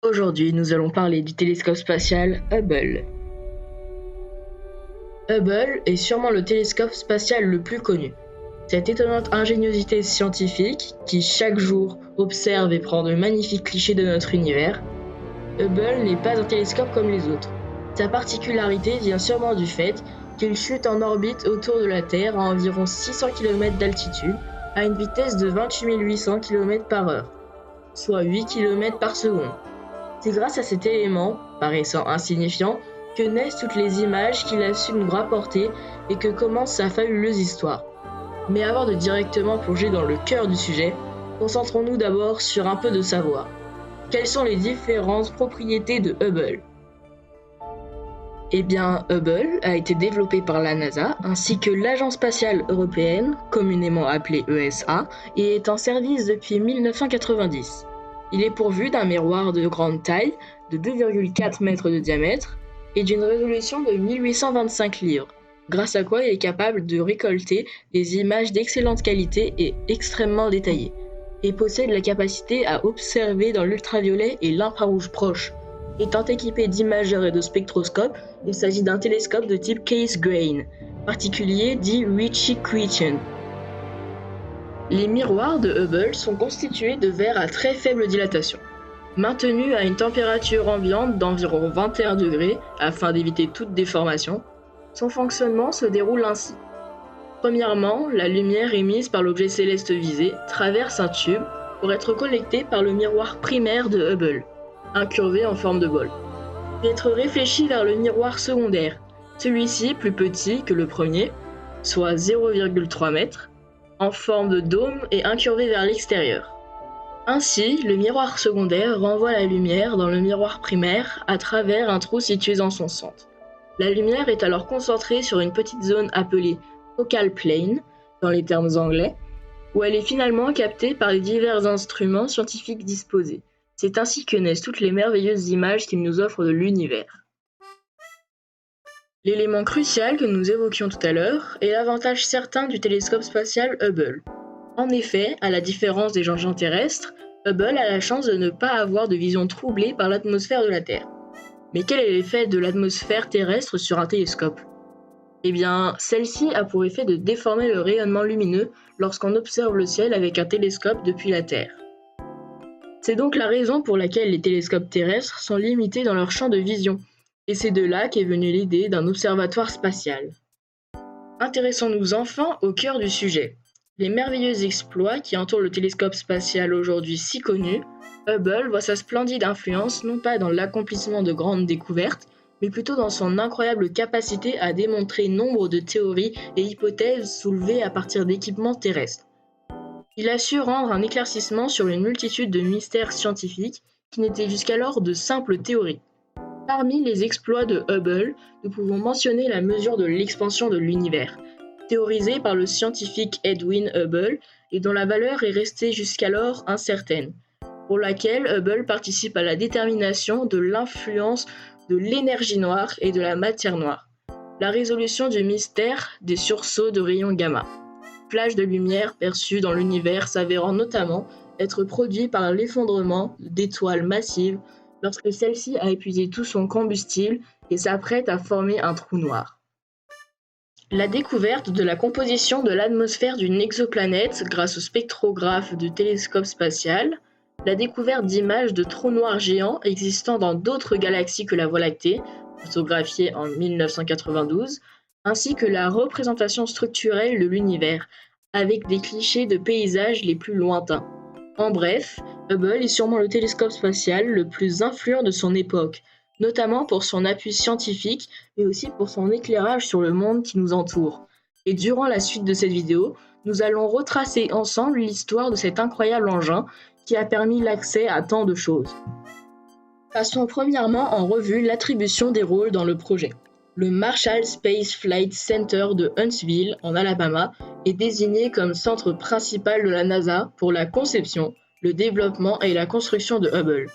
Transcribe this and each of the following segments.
Aujourd'hui, nous allons parler du télescope spatial Hubble. Hubble est sûrement le télescope spatial le plus connu. Cette étonnante ingéniosité scientifique, qui chaque jour observe et prend de magnifiques clichés de notre univers, Hubble n'est pas un télescope comme les autres. Sa particularité vient sûrement du fait qu'il chute en orbite autour de la Terre à environ 600 km d'altitude, à une vitesse de 28 800 km/h, soit 8 km par seconde. C'est grâce à cet élément, paraissant insignifiant, que naissent toutes les images qu'il a su nous rapporter et que commence sa fabuleuse histoire. Mais avant de directement plonger dans le cœur du sujet, concentrons-nous d'abord sur un peu de savoir. Quelles sont les différentes propriétés de Hubble ? Eh bien, Hubble a été développé par la NASA ainsi que l'Agence spatiale européenne, communément appelée ESA, et est en service depuis 1990. Il est pourvu d'un miroir de grande taille, de 2,4 mètres de diamètre, et d'une résolution de 1825 livres, grâce à quoi il est capable de récolter des images d'excellente qualité et extrêmement détaillées, et possède la capacité à observer dans l'ultraviolet et l'infrarouge proche. Étant équipé d'imageurs et de spectroscopes, il s'agit d'un télescope de type Cassegrain, particulier dit Ritchey-Chrétien. Les miroirs de Hubble sont constitués de verre à très faible dilatation. Maintenus à une température ambiante d'environ 21 degrés afin d'éviter toute déformation, son fonctionnement se déroule ainsi. Premièrement, la lumière émise par l'objet céleste visé traverse un tube pour être collectée par le miroir primaire de Hubble, incurvé en forme de bol, puis être réfléchie vers le miroir secondaire, celui-ci plus petit que le premier, soit 0,3 m, en forme de dôme et incurvé vers l'extérieur. Ainsi, le miroir secondaire renvoie la lumière dans le miroir primaire à travers un trou situé dans son centre. La lumière est alors concentrée sur une petite zone appelée focal plane, dans les termes anglais, où elle est finalement captée par les divers instruments scientifiques disposés. C'est ainsi que naissent toutes les merveilleuses images qu'il nous offre de l'univers. L'élément crucial que nous évoquions tout à l'heure est l'avantage certain du télescope spatial Hubble. En effet, à la différence des engins terrestres, Hubble a la chance de ne pas avoir de vision troublée par l'atmosphère de la Terre. Mais quel est l'effet de l'atmosphère terrestre sur un télescope ? Eh bien, celle-ci a pour effet de déformer le rayonnement lumineux lorsqu'on observe le ciel avec un télescope depuis la Terre. C'est donc la raison pour laquelle les télescopes terrestres sont limités dans leur champ de vision, et c'est de là qu'est venue l'idée d'un observatoire spatial. Intéressons-nous enfin au cœur du sujet. Les merveilleux exploits qui entourent le télescope spatial aujourd'hui si connu, Hubble voit sa splendide influence non pas dans l'accomplissement de grandes découvertes, mais plutôt dans son incroyable capacité à démontrer nombre de théories et hypothèses soulevées à partir d'équipements terrestres. Il a su rendre un éclaircissement sur une multitude de mystères scientifiques qui n'étaient jusqu'alors de simples théories. Parmi les exploits de Hubble, nous pouvons mentionner la mesure de l'expansion de l'univers, théorisée par le scientifique Edwin Hubble et dont la valeur est restée jusqu'alors incertaine, pour laquelle Hubble participe à la détermination de l'influence de l'énergie noire et de la matière noire, la résolution du mystère des sursauts de rayons gamma, flash de lumière perçus dans l'univers s'avérant notamment être produit par l'effondrement d'étoiles massives lorsque celle-ci a épuisé tout son combustible et s'apprête à former un trou noir. La découverte de la composition de l'atmosphère d'une exoplanète grâce au spectrographe du télescope spatial, la découverte d'images de trous noirs géants existant dans d'autres galaxies que la Voie lactée, photographiée en 1992, ainsi que la représentation structurelle de l'univers, avec des clichés de paysages les plus lointains. En bref, Hubble est sûrement le télescope spatial le plus influent de son époque, notamment pour son appui scientifique, mais aussi pour son éclairage sur le monde qui nous entoure. Et durant la suite de cette vidéo, nous allons retracer ensemble l'histoire de cet incroyable engin qui a permis l'accès à tant de choses. Passons premièrement en revue l'attribution des rôles dans le projet. Le Marshall Space Flight Center de Huntsville, en Alabama, est désigné comme centre principal de la NASA pour la conception, le développement et la construction de Hubble,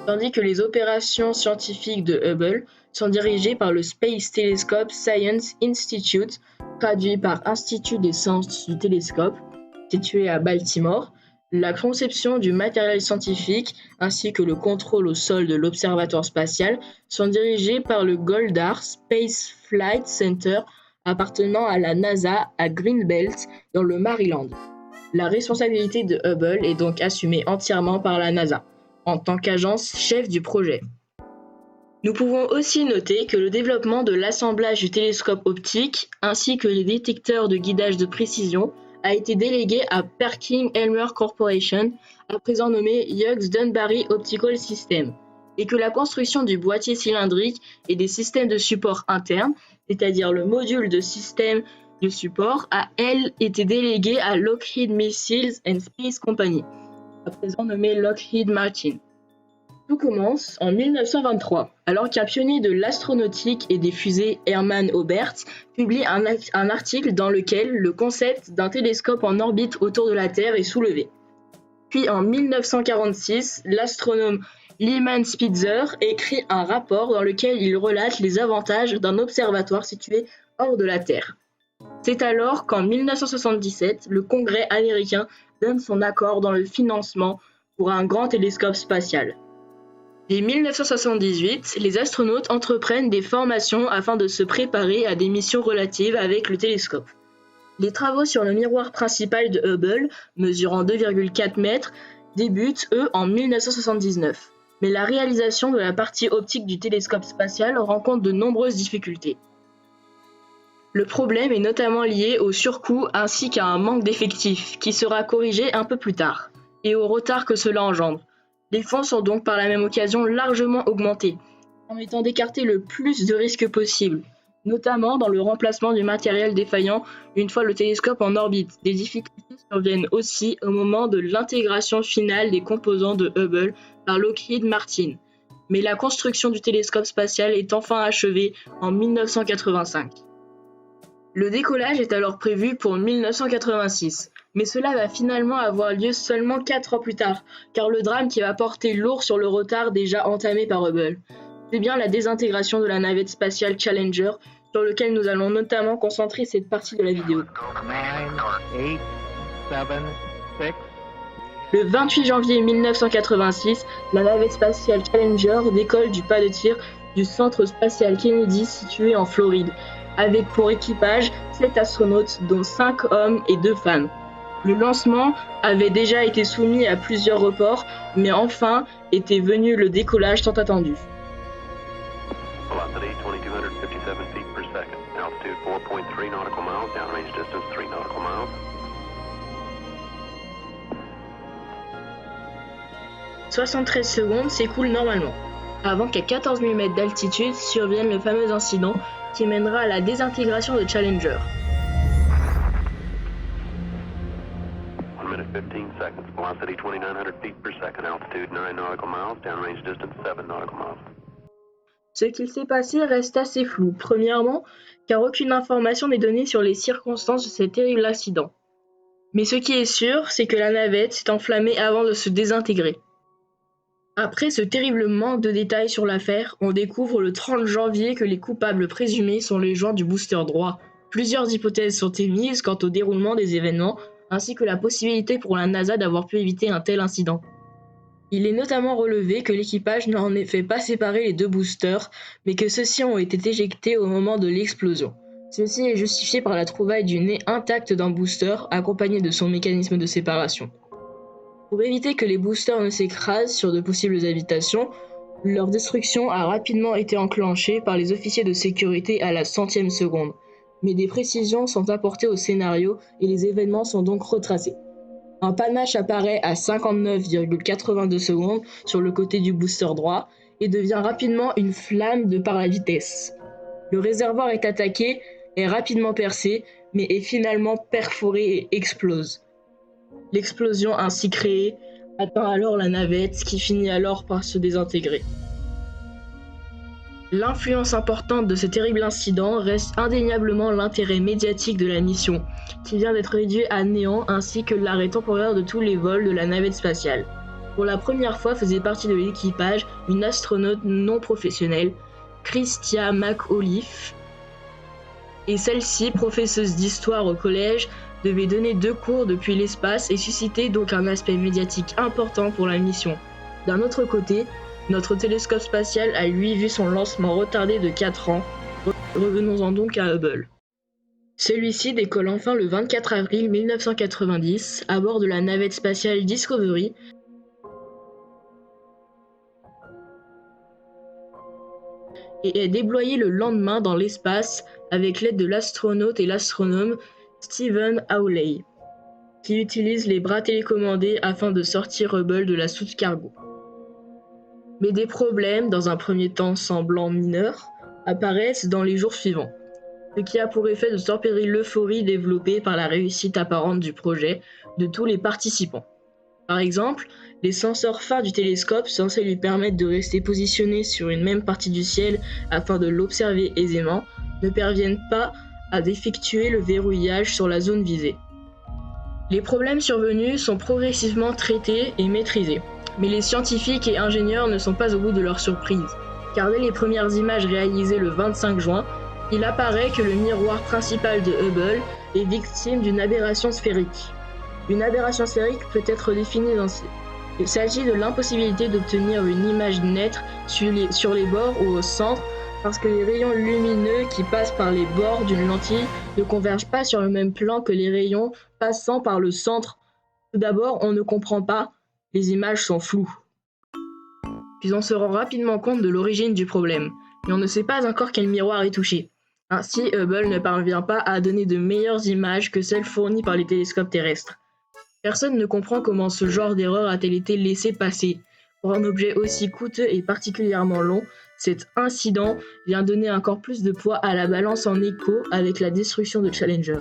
tandis que les opérations scientifiques de Hubble sont dirigées par le Space Telescope Science Institute, traduit par Institut des sciences du télescope, situé à Baltimore, La conception du matériel scientifique ainsi que le contrôle au sol de l'observatoire spatial sont dirigés par le Goddard Space Flight Center appartenant à la NASA à Greenbelt dans le Maryland. La responsabilité de Hubble est donc assumée entièrement par la NASA, en tant qu'agence chef du projet. Nous pouvons aussi noter que le développement de l'assemblage du télescope optique ainsi que les détecteurs de guidage de précision a été délégué à Perkin-Elmer Corporation, à présent nommé Hughes-Dunbarry Optical System, et que la construction du boîtier cylindrique et des systèmes de support internes, c'est-à-dire le module de système de support, a elle été déléguée à Lockheed Missiles and Space Company, à présent nommé Lockheed Martin. Tout commence en 1923, alors qu'un pionnier de l'astronautique et des fusées, Hermann Oberth, publie un article dans lequel le concept d'un télescope en orbite autour de la Terre est soulevé. Puis en 1946, l'astronome Lyman Spitzer écrit un rapport dans lequel il relate les avantages d'un observatoire situé hors de la Terre. C'est alors qu'en 1977, le Congrès américain donne son accord dans le financement pour un grand télescope spatial. Dès 1978, les astronautes entreprennent des formations afin de se préparer à des missions relatives avec le télescope. Les travaux sur le miroir principal de Hubble, mesurant 2,4 mètres, débutent, eux, en 1979. Mais la réalisation de la partie optique du télescope spatial rencontre de nombreuses difficultés. Le problème est notamment lié au surcoût ainsi qu'à un manque d'effectifs, qui sera corrigé un peu plus tard, et au retard que cela engendre. Les fonds sont donc par la même occasion largement augmentés, permettant d'écarter le plus de risques possible, notamment dans le remplacement du matériel défaillant une fois le télescope en orbite. Des difficultés surviennent aussi au moment de l'intégration finale des composants de Hubble par Lockheed Martin. Mais la construction du télescope spatial est enfin achevée en 1985. Le décollage est alors prévu pour 1986. Mais cela va finalement avoir lieu seulement 4 ans plus tard, car le drame qui va porter lourd sur le retard déjà entamé par Hubble. C'est bien la désintégration de la navette spatiale Challenger, sur lequel nous allons notamment concentrer cette partie de la vidéo. 9, 8, 7, 6. Le 28 janvier 1986, la navette spatiale Challenger décolle du pas de tir du centre spatial Kennedy situé en Floride, avec pour équipage 7 astronautes dont 5 hommes et 2 femmes. Le lancement avait déjà été soumis à plusieurs reports, mais enfin était venu le décollage tant attendu. Velocity 2257 feet per second. Altitude 4.3 nautical miles. Downrange distance 3 nautical miles. 73 secondes s'écoulent normalement, avant qu'à 14 000 mètres d'altitude survienne le fameux incident qui mènera à la désintégration de Challenger. 1 minute 15 seconds. Velocity 2900 feet per second. Altitude 9 nautical miles. Downrange distance 7 nautical miles. Ce qu'il s'est passé reste assez flou, premièrement, car aucune information n'est donnée sur les circonstances de cet terrible accident. Mais ce qui est sûr, c'est que la navette s'est enflammée avant de se désintégrer. Après ce terrible manque de détails sur l'affaire, on découvre le 30 janvier que les coupables présumés sont les gens du booster droit. Plusieurs hypothèses sont émises quant au déroulement des événements, ainsi que la possibilité pour la NASA d'avoir pu éviter un tel incident. Il est notamment relevé que l'équipage n'a en effet pas séparé les 2 boosters, mais que ceux-ci ont été éjectés au moment de l'explosion. Ceci est justifié par la trouvaille du nez intact d'un booster, accompagné de son mécanisme de séparation. Pour éviter que les boosters ne s'écrasent sur de possibles habitations, leur destruction a rapidement été enclenchée par les officiers de sécurité à la centième seconde. Mais des précisions sont apportées au scénario et les événements sont donc retracés. Un panache apparaît à 59,82 secondes sur le côté du booster droit et devient rapidement une flamme de par la vitesse. Le réservoir est attaqué, est rapidement percé, mais est finalement perforé et explose. L'explosion ainsi créée atteint alors la navette qui finit alors par se désintégrer. L'influence importante de ce terrible incident reste indéniablement l'intérêt médiatique de la mission, qui vient d'être réduit à néant ainsi que l'arrêt temporaire de tous les vols de la navette spatiale. Pour la première fois faisait partie de l'équipage une astronaute non professionnelle, Christia McAuliffe, et celle-ci, professeuse d'histoire au collège, devait donner 2 cours depuis l'espace et susciter donc un aspect médiatique important pour la mission. D'un autre côté, notre télescope spatial a lui vu son lancement retardé de 4 ans. Revenons-en donc à Hubble. Celui-ci décolle enfin le 24 avril 1990 à bord de la navette spatiale Discovery et est déployé le lendemain dans l'espace avec l'aide de l'astronaute et l'astronome Stephen Hawley, qui utilise les bras télécommandés afin de sortir Hubble de la soute cargo. Mais des problèmes, dans un premier temps semblant mineurs, apparaissent dans les jours suivants, ce qui a pour effet de tempérer l'euphorie développée par la réussite apparente du projet de tous les participants. Par exemple, les senseurs phares du télescope, censés lui permettre de rester positionné sur une même partie du ciel afin de l'observer aisément, ne parviennent pas à effectuer le verrouillage sur la zone visée. Les problèmes survenus sont progressivement traités et maîtrisés, mais les scientifiques et ingénieurs ne sont pas au bout de leur surprise, car dès les premières images réalisées le 25 juin, il apparaît que le miroir principal de Hubble est victime d'une aberration sphérique. Une aberration sphérique peut être définie ainsi. Il s'agit de l'impossibilité d'obtenir une image nette sur les bords ou au centre parce que les rayons lumineux qui passent par les bords d'une lentille ne convergent pas sur le même plan que les rayons passant par le centre. Tout d'abord, on ne comprend pas, les images sont floues. Puis on se rend rapidement compte de l'origine du problème, mais on ne sait pas encore quel miroir est touché. Ainsi, Hubble ne parvient pas à donner de meilleures images que celles fournies par les télescopes terrestres. Personne ne comprend comment ce genre d'erreur a-t-elle été laissé passer. Pour un objet aussi coûteux et particulièrement long, cet incident vient donner encore plus de poids à la balance en écho avec la destruction de Challenger.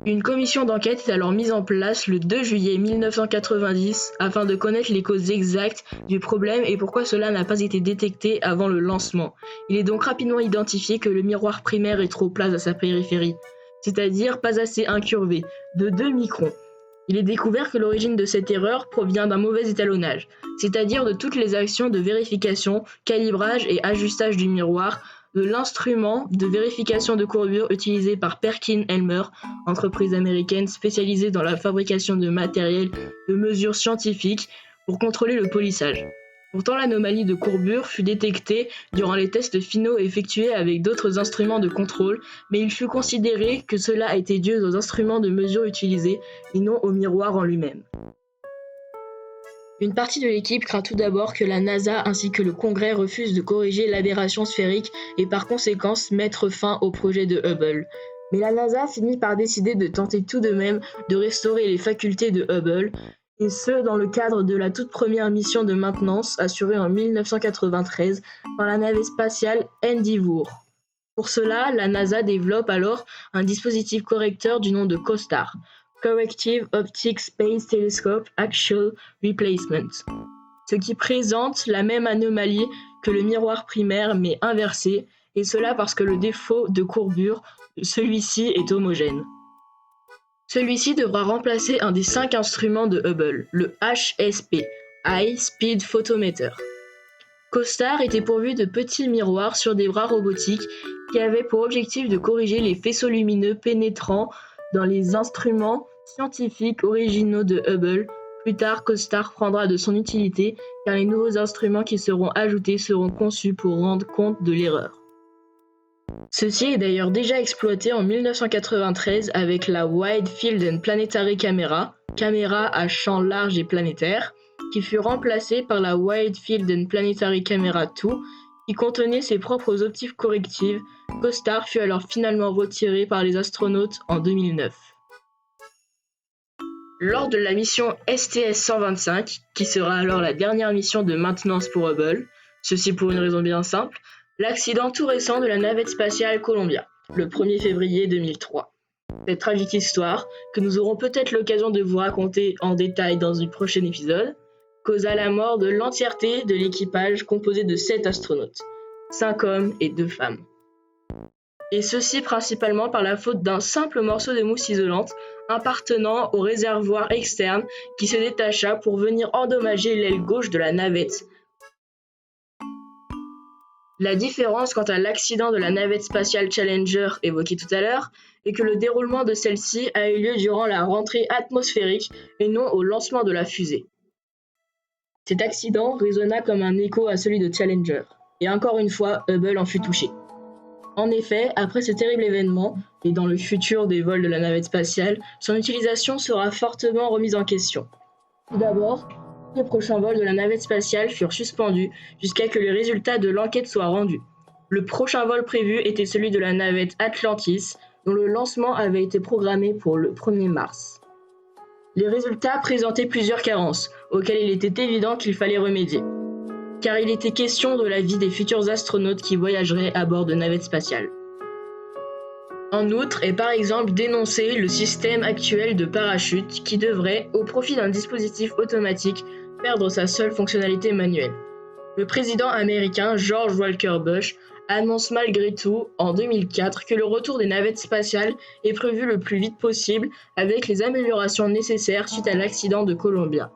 Une commission d'enquête est alors mise en place le 2 juillet 1990 afin de connaître les causes exactes du problème et pourquoi cela n'a pas été détecté avant le lancement. Il est donc rapidement identifié que le miroir primaire est trop plat à sa périphérie, c'est-à-dire pas assez incurvé, de 2 microns. Il est découvert que l'origine de cette erreur provient d'un mauvais étalonnage, c'est-à-dire de toutes les actions de vérification, calibrage et ajustage du miroir, de l'instrument de vérification de courbure utilisé par Perkin-Elmer, entreprise américaine spécialisée dans la fabrication de matériel de mesure scientifique pour contrôler le polissage. Pourtant, l'anomalie de courbure fut détectée durant les tests finaux effectués avec d'autres instruments de contrôle, mais il fut considéré que cela était dû aux instruments de mesure utilisés et non au miroir en lui-même. Une partie de l'équipe craint tout d'abord que la NASA ainsi que le Congrès refusent de corriger l'aberration sphérique et par conséquent mettre fin au projet de Hubble. Mais la NASA finit par décider de tenter tout de même de restaurer les facultés de Hubble, et ce dans le cadre de la toute première mission de maintenance assurée en 1993 par la navette spatiale Endeavour. Pour cela, la NASA développe alors un dispositif correcteur du nom de COSTAR, Corrective Optic Space Telescope Axial Replacement, ce qui présente la même anomalie que le miroir primaire mais inversé, et cela parce que le défaut de courbure de celui-ci est homogène. Celui-ci devra remplacer un des 5 instruments de Hubble, le HSP, High Speed Photometer. COSTAR était pourvu de petits miroirs sur des bras robotiques qui avaient pour objectif de corriger les faisceaux lumineux pénétrant dans les instruments scientifiques originaux de Hubble. Plus tard, COSTAR prendra de son utilité car les nouveaux instruments qui seront ajoutés seront conçus pour rendre compte de l'erreur. Ceci est d'ailleurs déjà exploité en 1993 avec la Wide Field and Planetary Camera, caméra à champ large et planétaire, qui fut remplacée par la Wide Field and Planetary Camera 2, qui contenait ses propres optiques correctives. COSTAR fut alors finalement retiré par les astronautes en 2009. Lors de la mission STS-125, qui sera alors la dernière mission de maintenance pour Hubble, ceci pour une raison bien simple, l'accident tout récent de la navette spatiale Columbia, le 1er février 2003. Cette tragique histoire, que nous aurons peut-être l'occasion de vous raconter en détail dans un prochain épisode, causa la mort de l'entièreté de l'équipage composé de 7 astronautes, 5 hommes et 2 femmes. Et ceci principalement par la faute d'un simple morceau de mousse isolante appartenant au réservoir externe qui se détacha pour venir endommager l'aile gauche de la navette. La différence quant à l'accident de la navette spatiale Challenger évoqué tout à l'heure est que le déroulement de celle-ci a eu lieu durant la rentrée atmosphérique et non au lancement de la fusée. Cet accident résonna comme un écho à celui de Challenger, et encore une fois, Hubble en fut touché. En effet, après ce terrible événement, et dans le futur des vols de la navette spatiale, son utilisation sera fortement remise en question. Tout d'abord, les prochains vols de la navette spatiale furent suspendus jusqu'à ce que les résultats de l'enquête soient rendus. Le prochain vol prévu était celui de la navette Atlantis, dont le lancement avait été programmé pour le 1er mars. Les résultats présentaient plusieurs carences, auxquelles il était évident qu'il fallait remédier, car il était question de la vie des futurs astronautes qui voyageraient à bord de navettes spatiales. En outre, est par exemple dénoncé le système actuel de parachute qui devrait, au profit d'un dispositif automatique, perdre sa seule fonctionnalité manuelle. Le président américain George Walker Bush annonce malgré tout, en 2004, que le retour des navettes spatiales est prévu le plus vite possible avec les améliorations nécessaires suite à l'accident de Columbia,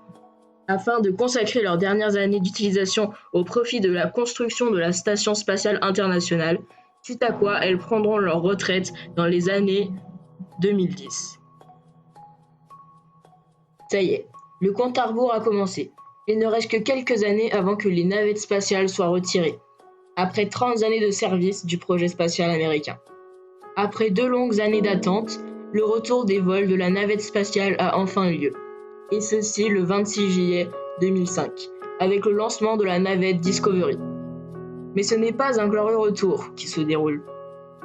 afin de consacrer leurs dernières années d'utilisation au profit de la construction de la Station spatiale internationale, suite à quoi elles prendront leur retraite dans les années 2010. Ça y est, le compte à rebours a commencé. Il ne reste que quelques années avant que les navettes spatiales soient retirées, après 30 années de service du projet spatial américain. Après 2 longues années d'attente, le retour des vols de la navette spatiale a enfin eu lieu, et ceci le 26 juillet 2005, avec le lancement de la navette Discovery. Mais ce n'est pas un glorieux retour qui se déroule,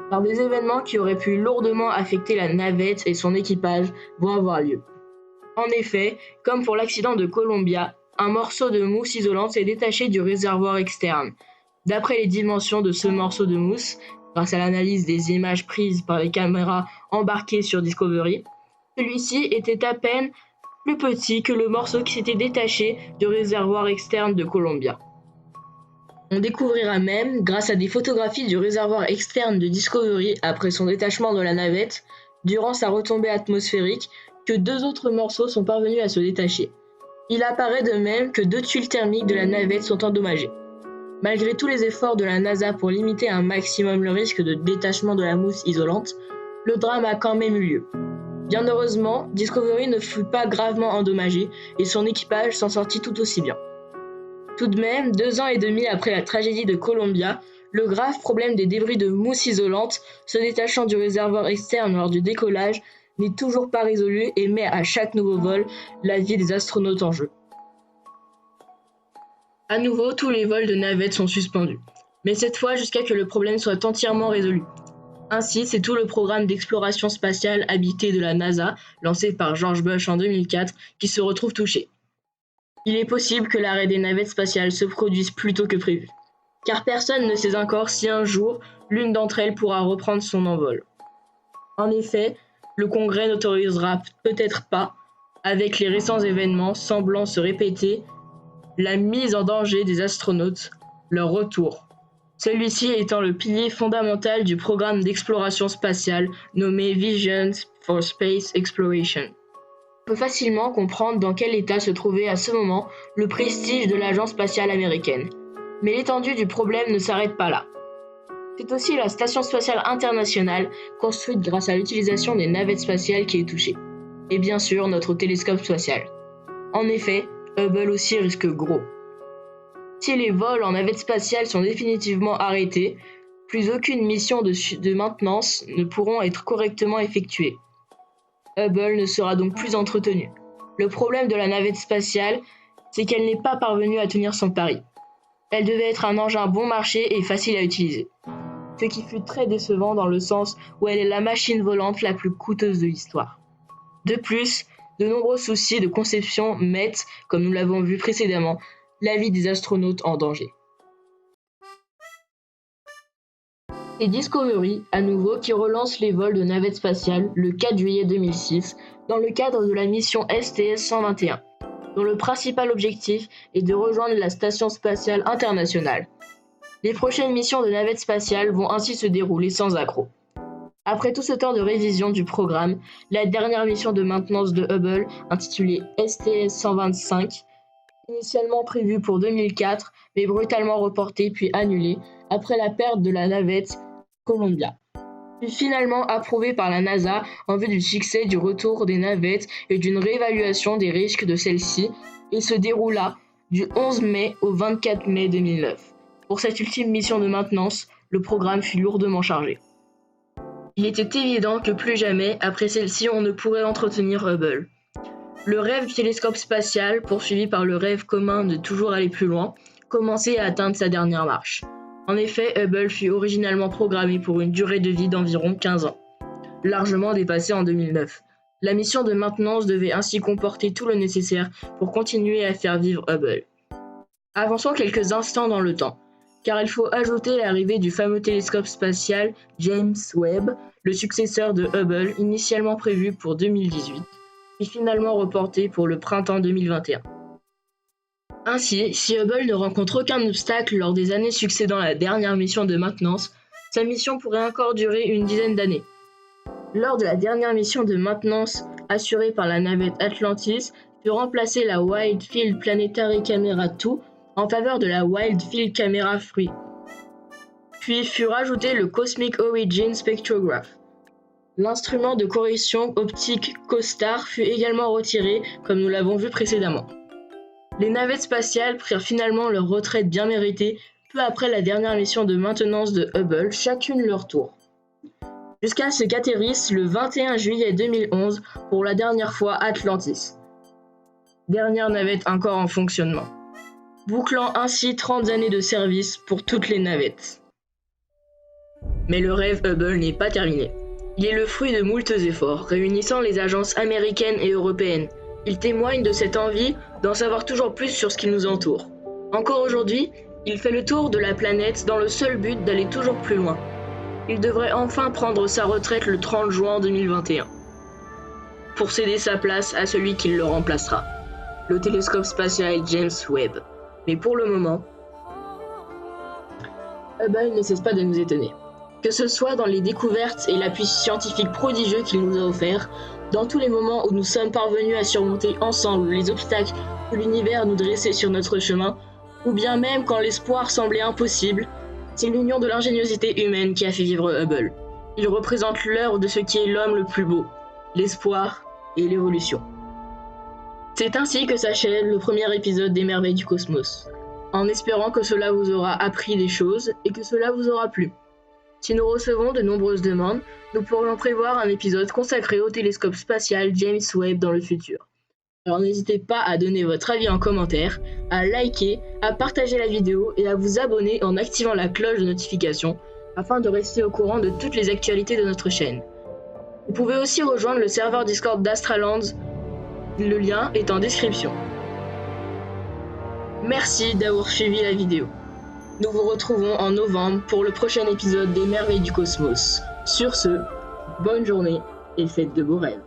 car des événements qui auraient pu lourdement affecter la navette et son équipage vont avoir lieu. En effet, comme pour l'accident de Columbia, un morceau de mousse isolante s'est détaché du réservoir externe. D'après les dimensions de ce morceau de mousse, grâce à l'analyse des images prises par les caméras embarquées sur Discovery, celui-ci était à peine plus petit que le morceau qui s'était détaché du réservoir externe de Columbia. On découvrira même, grâce à des photographies du réservoir externe de Discovery après son détachement de la navette, durant sa retombée atmosphérique, que 2 autres morceaux sont parvenus à se détacher. Il apparaît de même que 2 tuiles thermiques de la navette sont endommagées. Malgré tous les efforts de la NASA pour limiter un maximum le risque de détachement de la mousse isolante, le drame a quand même eu lieu. Bien heureusement, Discovery ne fut pas gravement endommagé et son équipage s'en sortit tout aussi bien. Tout de même, 2 ans et demi après la tragédie de Columbia, le grave problème des débris de mousse isolante se détachant du réservoir externe lors du décollage n'est toujours pas résolu et met à chaque nouveau vol la vie des astronautes en jeu. À nouveau, tous les vols de navettes sont suspendus, mais cette fois jusqu'à ce que le problème soit entièrement résolu. Ainsi, c'est tout le programme d'exploration spatiale habitée de la NASA, lancé par George Bush en 2004, qui se retrouve touché. Il est possible que l'arrêt des navettes spatiales se produise plus tôt que prévu, car personne ne sait encore si un jour, l'une d'entre elles pourra reprendre son envol. En effet, le Congrès n'autorisera peut-être pas, avec les récents événements semblant se répéter, la mise en danger des astronautes, leur retour. Celui-ci étant le pilier fondamental du programme d'exploration spatiale nommé Vision for Space Exploration. On peut facilement comprendre dans quel état se trouvait à ce moment le prestige de l'agence spatiale américaine. Mais l'étendue du problème ne s'arrête pas là. C'est aussi la Station spatiale internationale, construite grâce à l'utilisation des navettes spatiales qui est touchée. Et bien sûr, notre télescope spatial. En effet, Hubble aussi risque gros. Si les vols en navette spatiale sont définitivement arrêtés, plus aucune mission de maintenance ne pourront être correctement effectuées. Hubble ne sera donc plus entretenu. Le problème de la navette spatiale, c'est qu'elle n'est pas parvenue à tenir son pari. Elle devait être un engin bon marché et facile à utiliser. Ce qui fut très décevant dans le sens où elle est la machine volante la plus coûteuse de l'histoire. De plus, de nombreux soucis de conception mettent, comme nous l'avons vu précédemment, la vie des astronautes en danger. C'est Discovery, à nouveau, qui relance les vols de navettes spatiales le 4 juillet 2006 dans le cadre de la mission STS-121, dont le principal objectif est de rejoindre la Station spatiale internationale. Les prochaines missions de navettes spatiales vont ainsi se dérouler sans accroc. Après tout ce temps de révision du programme, la dernière mission de maintenance de Hubble, intitulée STS-125, Initialement prévu pour 2004, mais brutalement reporté puis annulé après la perte de la navette Columbia. Puis finalement approuvé par la NASA en vue du succès du retour des navettes et d'une réévaluation des risques de celles-ci, et se déroula du 11 mai au 24 mai 2009. Pour cette ultime mission de maintenance, le programme fut lourdement chargé. Il était évident que plus jamais, après celle-ci, on ne pourrait entretenir Hubble. Le rêve du télescope spatial, poursuivi par le rêve commun de toujours aller plus loin, commençait à atteindre sa dernière marche. En effet, Hubble fut originalement programmé pour une durée de vie d'environ 15 ans, largement dépassée en 2009. La mission de maintenance devait ainsi comporter tout le nécessaire pour continuer à faire vivre Hubble. Avançons quelques instants dans le temps, car il faut ajouter l'arrivée du fameux télescope spatial James Webb, le successeur de Hubble, initialement prévu pour 2018, puis finalement reporté pour le printemps 2021. Ainsi, si Hubble ne rencontre aucun obstacle lors des années succédant à la dernière mission de maintenance, sa mission pourrait encore durer une dizaine d'années. Lors de la dernière mission de maintenance assurée par la navette Atlantis, fut remplacée la Wide Field Planetary Camera 2 en faveur de la Wide Field Camera 3. Puis fut rajouté le Cosmic Origin Spectrograph. L'instrument de correction optique COSTAR fut également retiré, comme nous l'avons vu précédemment. Les navettes spatiales prirent finalement leur retraite bien méritée peu après la dernière mission de maintenance de Hubble, chacune leur tour. Jusqu'à ce qu'atterrisse le 21 juillet 2011 pour la dernière fois Atlantis. Dernière navette encore en fonctionnement, bouclant ainsi 30 années de service pour toutes les navettes. Mais le rêve Hubble n'est pas terminé. Il est le fruit de moultes efforts, réunissant les agences américaines et européennes. Il témoigne de cette envie d'en savoir toujours plus sur ce qui nous entoure. Encore aujourd'hui, il fait le tour de la planète dans le seul but d'aller toujours plus loin. Il devrait enfin prendre sa retraite le 30 juin 2021, pour céder sa place à celui qui le remplacera, le télescope spatial James Webb. Mais pour le moment, Hubble ne cesse pas de nous étonner. Que ce soit dans les découvertes et l'appui scientifique prodigieux qu'il nous a offert, dans tous les moments où nous sommes parvenus à surmonter ensemble les obstacles que l'univers nous dressait sur notre chemin, ou bien même quand l'espoir semblait impossible, c'est l'union de l'ingéniosité humaine qui a fait vivre Hubble. Il représente l'œuvre de ce qui est l'homme le plus beau, l'espoir et l'évolution. C'est ainsi que s'achève le premier épisode des Merveilles du Cosmos, en espérant que cela vous aura appris des choses et que cela vous aura plu. Si nous recevons de nombreuses demandes, nous pourrions prévoir un épisode consacré au télescope spatial James Webb dans le futur. Alors n'hésitez pas à donner votre avis en commentaire, à liker, à partager la vidéo et à vous abonner en activant la cloche de notification afin de rester au courant de toutes les actualités de notre chaîne. Vous pouvez aussi rejoindre le serveur Discord d'Astralands, le lien est en description. Merci d'avoir suivi la vidéo. Nous vous retrouvons en novembre pour le prochain épisode des Merveilles du Cosmos. Sur ce, bonne journée et faites de beaux rêves.